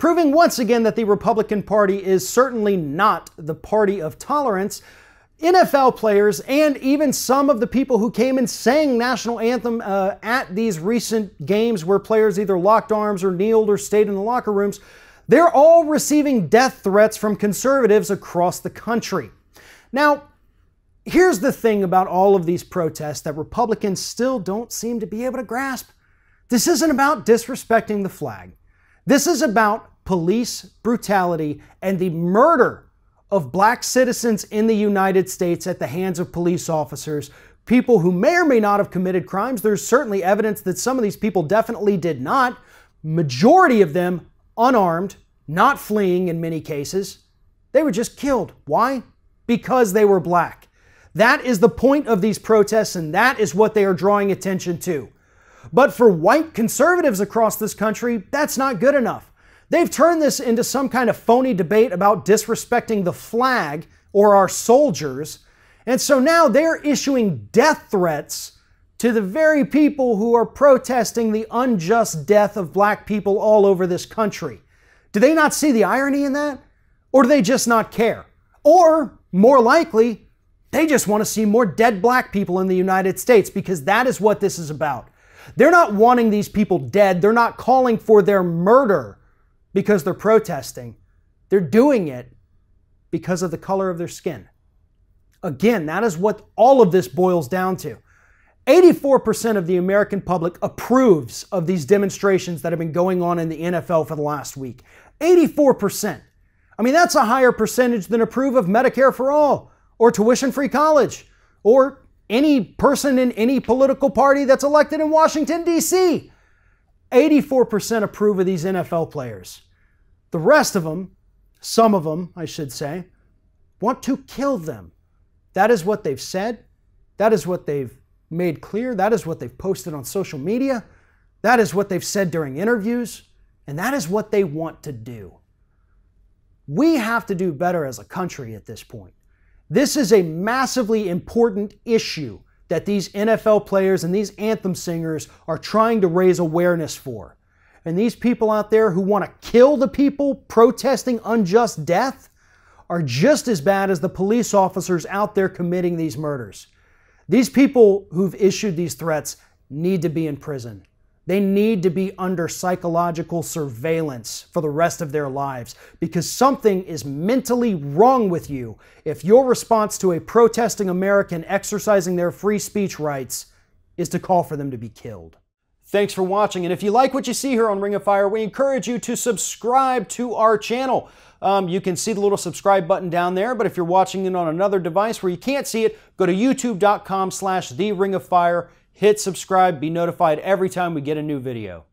proving once again that the Republican Party is certainly not the party of tolerance. NFL players and even some of the people who came and sang national anthem at these recent games where players either locked arms or kneeled or stayed in the locker rooms, they're all receiving death threats from conservatives across the country. Now, here's the thing about all of these protests that Republicans still don't seem to be able to grasp. This isn't about disrespecting the flag. This is about police brutality and the murder of black citizens in the United States at the hands of police officers, people who may or may not have committed crimes. There's certainly evidence that some of these people definitely did not. Majority of them unarmed, not fleeing in many cases. They were just killed. Why? Because they were black. That is the point of these protests, and that is what they are drawing attention to. But for white conservatives across this country, that's not good enough. They've turned this into some kind of phony debate about disrespecting the flag or our soldiers. And so now they're issuing death threats to the very people who are protesting the unjust death of black people all over this country. Do they not see the irony in that? Or do they just not care? Or, more likely, they just want to see more dead black people in the United States, because that is what this is about. They're not wanting these people dead. They're not calling for their murder because they're protesting. They're doing it because of the color of their skin. Again, that is what all of this boils down to. 84% of the American public approves of these demonstrations that have been going on in the NFL for the last week. 84%. I mean, that's a higher percentage than approve of Medicare for all, or tuition-free college, or any person in any political party that's elected in Washington, D.C. 84% approve of these NFL players. The rest of them, some of them, I should say, want to kill them. That is what they've said. That is what they've made clear. That is what they've posted on social media. That is what they've said during interviews. And that is what they want to do. We have to do better as a country at this point. This is a massively important issue that these NFL players and these anthem singers are trying to raise awareness for. And these people out there who want to kill the people protesting unjust death are just as bad as the police officers out there committing these murders. These people who've issued these threats need to be in prison. They need to be under psychological surveillance for the rest of their lives, because something is mentally wrong with you if your response to a protesting American exercising their free speech rights is to call for them to be killed. Thanks for watching, and if you like what you see here on Ring of Fire, we encourage you to subscribe to our channel. You can see the little subscribe button down there, but if you're watching it on another device where you can't see it, go to youtube.com/TheRingOfFire. Hit subscribe, be notified every time we get a new video.